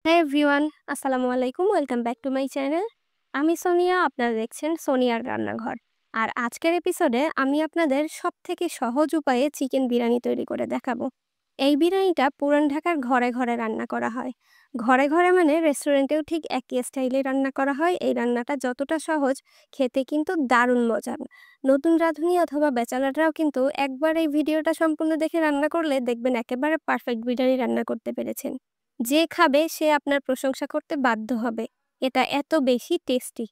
হ্যাঁ এভরিওয়ান, আসসালামু আলাইকুম। Welcome back to my channel. আমি সোনিয়া, আপনারা দেখছেন সোনিয়ার রান্নাঘর। আর আজকের এপিসোডে আমি আপনাদের সবথেকে সহজ উপায়ে চিকেন বিরিয়ানি তৈরি করে দেখাবো। এই বিরিয়ানিটা পুরান ঢাকার ঘরে ঘরে রান্না করা হয়। ঘরে ঘরে মানে রেস্টুরেন্টেও ঠিক একই স্টাইলে রান্না করা হয়। এই রান্নাটা যতটা সহজ, খেতে কিন্তু দারুণ মজার। নতুন রাঁধুনি অথবা ব্যাচেলাররাও কিন্তু একবার এই ভিডিওটা সম্পূর্ণ দেখে রান্না করলে দেখবেন একেবারে পারফেক্ট বিরিয়ানি রান্না করতে পেরেছেন। যে খাবে সে আপনার প্রশংসা করতে বাধ্য হবে। এটা এত বেশি টেস্টি।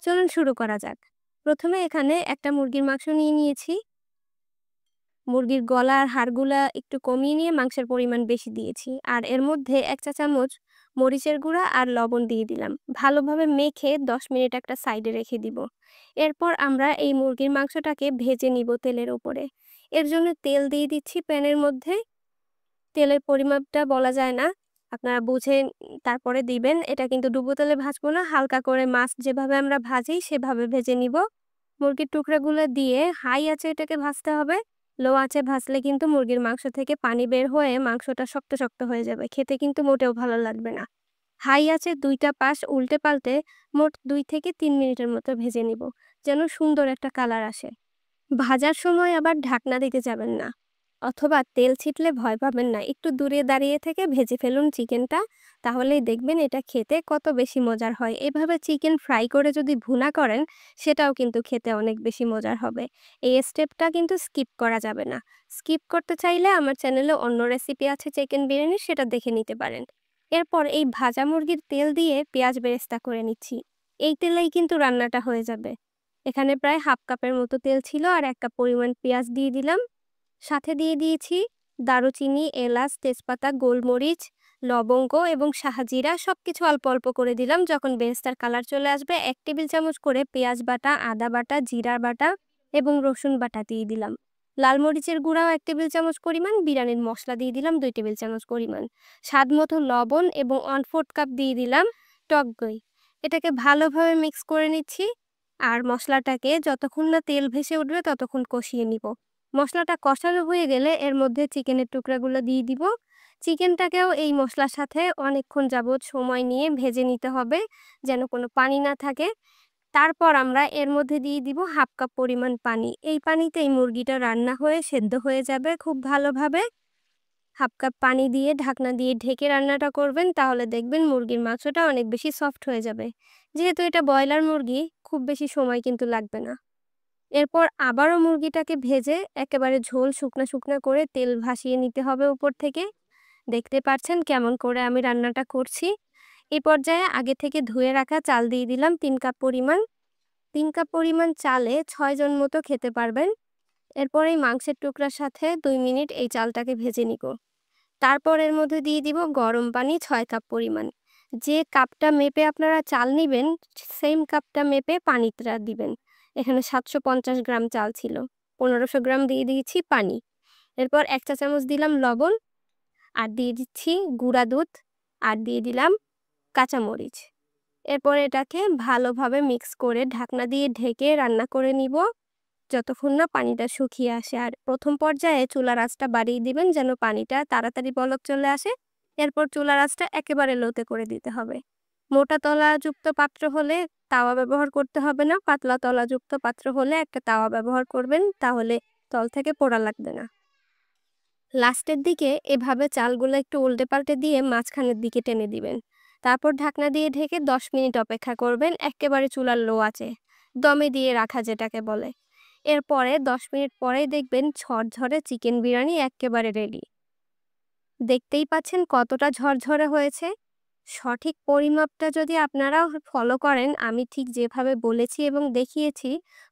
চলুন শুরু করা যাক। প্রথমে এখানে একটা মুরগির মাংস নিয়ে নিয়েছি। মুরগির গলা আর হাড়গুলা একটু কমিয়ে নিয়ে মাংসের পরিমাণ বেশি দিয়েছি। আর এর মধ্যে ১ চা চামচ মরিচের গুঁড়া আর লবণ দিয়ে দিলাম। ভালোভাবে মেখে ১০ মিনিট একটা সাইডে রেখে দিব। এরপর আমরা এই মুরগির মাংসটাকে ভেজে নিব তেলের উপরে। এর জন্য তেল দিয়ে দিচ্ছি প্যানের মধ্যে। তেলের পরিমাপটা বলা যায় না। আপনারা বুঝে তারপরে দিবেন। এটা কিন্তু ডুবো তেলে ভাজবো না। হালকা করে মাছ যেভাবে আমরা ভাজি সেভাবে ভেজে নিব। মুরগির টুকরাগুলো দিয়ে হাই আঁচে এটাকে ভাজতে হবে। লো আঁচে ভাজলে কিন্তু মুরগির মাংস থেকে পানি বের হয়ে মাংসটা শক্ত, শক্ত হয়ে যাবে। খেতে কিন্তু মোটেও ভালো লাগবে না। হাই আঁচে ২ টা পাশ উল্টে পাল্টে মোট ২ থেকে ৩ মিনিটের মতো ভেজে নিব। যেন সুন্দর একটা কালার আসে। ভাজার সময় আবার ঢাকনা দিতে যাবেন না, অথবা তেল ছিটলে ভয় পাবেন না। একটু দূরে দাঁড়িয়ে থেকে ভেজে ফেলুন চিকেনটা। তাহলেই দেখবেন এটা খেতে কত বেশি মজার হয়। এভাবে চিকেন ফ্রাই করে যদি ভুনা করেন, সেটাও কিন্তু খেতে অনেক বেশি মজার হবে। এই স্টেপটা কিন্তু স্কিপ করা যাবে না। স্কিপ করতে চাইলে আমার চ্যানেলে অন্য রেসিপি আছে চিকেন বিরিয়ানির, সেটা দেখে নিতে পারেন। এরপর এই ভাজা মুরগির তেল দিয়ে পেঁয়াজ বেরেস্তা করে নিচ্ছি। এই তেলেই কিন্তু রান্নাটা হয়ে যাবে। এখানে প্রায় হাফ কাপের মতো তেল ছিল আর ১ কাপ পরিমাণ পেঁয়াজ দিয়ে দিলাম। সাথে দিয়ে দিয়েছি দারুচিনি, এলাচ, তেজপাতা, গোলমরিচ, লবঙ্গ এবং শাহজিরা সবকিছু অল্প অল্প করে দিলাম। যখন বেরেস্তার কালার চলে আসবে ১ টেবিল চামচ করে পেঁয়াজ বাটা, আদা বাটা, জিরা বাটা এবং রসুন বাটা দিয়ে দিলাম। লাল মরিচের গুঁড়াও ১ টেবিল চামচ পরিমাণ, বিরিয়ানির মসলা দিয়ে দিলাম ২ টেবিল চামচ পরিমাণ। স্বাদ মতো লবণ এবং 1/4 কাপ দিয়ে দিলাম টক দই। এটাকে ভালোভাবে মিক্স করে নিচ্ছি। আর মসলাটাকে যতক্ষণ না তেল ভেসে উঠবে ততক্ষণ কষিয়ে নিব। মসলাটা কষানো হয়ে গেলে এর মধ্যে চিকেনের টুকরাগুলো দিয়ে দিব। চিকেনটাকেও এই মসলার সাথে অনেকক্ষণ যাবৎ সময় নিয়ে ভেজে নিতে হবে, যেন কোনো পানি না থাকে। তারপর আমরা এর মধ্যে দিয়ে দিব হাফ কাপ পরিমাণ পানি। এই পানিতেই মুরগিটা রান্না হয়ে সেদ্ধ হয়ে যাবে খুব ভালোভাবে। হাফ কাপ পানি দিয়ে ঢাকনা দিয়ে ঢেকে রান্নাটা করবেন, তাহলে দেখবেন মুরগির মাংসটা অনেক বেশি সফট হয়ে যাবে। যেহেতু এটা ব্রয়লার মুরগি, খুব বেশি সময় কিন্তু লাগবে না। এরপর আবারও মুরগিটাকে ভেজে একেবারে ঝোল শুকনা শুকনা করে তেল ভাসিয়ে নিতে হবে উপর থেকে। দেখতে পাচ্ছেন কেমন করে আমি রান্নাটা করছি। এই পর্যায়ে আগে থেকে ধুয়ে রাখা চাল দিয়ে দিলাম ৩ কাপ পরিমাণ। ৩ কাপ পরিমাণ চালে ৬ জন মতো খেতে পারবেন। এরপর এই মাংসের টুকরার সাথে ২ মিনিট এই চালটাকে ভেজে নিব। তারপর এর মধ্যে দিয়ে দিব গরম পানি ৬ কাপ পরিমাণ। যে কাপটা মেপে আপনারা চাল নিবেন, সেম কাপটা মেপে পানিটা দিবেন। এখানে ৭৫০ গ্রাম চাল ছিল। ১৫০০ গ্রাম দিয়ে দিয়েছি পানি। এরপর ১ চা চামচ দিলাম লবণ, আর দিয়ে দিচ্ছি গুঁড়া দুধ, আর দিয়ে দিলাম কাঁচামরিচ। এরপর এটাকে ভালোভাবে মিক্স করে ঢাকনা দিয়ে ঢেকে রান্না করে নিব, যতক্ষণ না পানিটা শুকিয়ে আসে। আর প্রথম পর্যায়ে চুলার আঁচটা বাড়িয়ে দিবেন যেন পানিটা তাড়াতাড়ি বলক চলে আসে। এরপর চুলার আঁচটা একেবারে লোতে করে দিতে হবে। মোটা তলাযুক্ত পাত্র হলে তাওয়া ব্যবহার করতে হবে না। পাতলা তলাযুক্ত পাত্র হলে একটা তাওয়া ব্যবহার করবেন, তাহলে তল থেকে পোড়া লাগবে না। লাস্টের দিকে এভাবে চালগুলো একটু উল্টে পাল্টে দিয়ে মাঝখানের দিকে টেনে দিবেন। তারপর ঢাকনা দিয়ে ঢেকে ১০ মিনিট অপেক্ষা করবেন, একেবারে চুলার লো আঁচে, দমে দিয়ে রাখা যেটাকে বলে। এরপরে ১০ মিনিট পরেই দেখবেন ঝরঝরে চিকেন বিরিয়ানি এক্কেবারে রেডি। দেখতেই পাচ্ছেন কতটা ঝরঝরে হয়েছে। সঠিক পরিমাপটা যদি আপনারা ফলো করেন, আমি ঠিক যেভাবে বলেছি এবং দেখিয়েছি,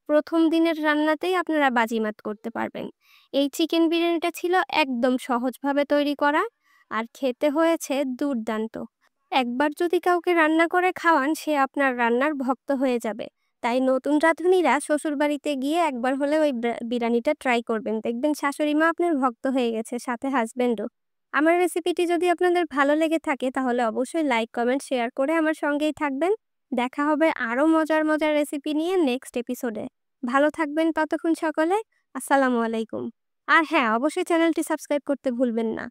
প্রথম দিনের রান্নাতেই আপনারা বাজিমাত করতে পারবেন। এই চিকেন বিরিয়ানিটা ছিল একদম সহজভাবে তৈরি করা, আর খেতে হয়েছে দুর্দান্ত। একবার যদি কাউকে রান্না করে খাওয়ান, সে আপনার রান্নার ভক্ত হয়ে যাবে। তাই নতুন রাঁধুনিরা শ্বশুরবাড়িতে গিয়ে একবার হলেও ওই বিরিয়ানিটা ট্রাই করবেন। দেখবেন শাশুড়ি মা আপনার ভক্ত হয়ে গেছে, সাথে হাসব্যান্ডও। আমার রেসিপিটি যদি আপনাদের ভালো লেগে থাকে তাহলে অবশ্যই লাইক, কমেন্ট, শেয়ার করে আমার সঙ্গেই থাকবেন। দেখা হবে আরও মজার মজার রেসিপি নিয়ে নেক্সট এপিসোডে। ভালো থাকবেন ততক্ষণ সকলে। আসসালামু আলাইকুম। আর হ্যাঁ, অবশ্যই চ্যানেলটি সাবস্ক্রাইব করতে ভুলবেন না।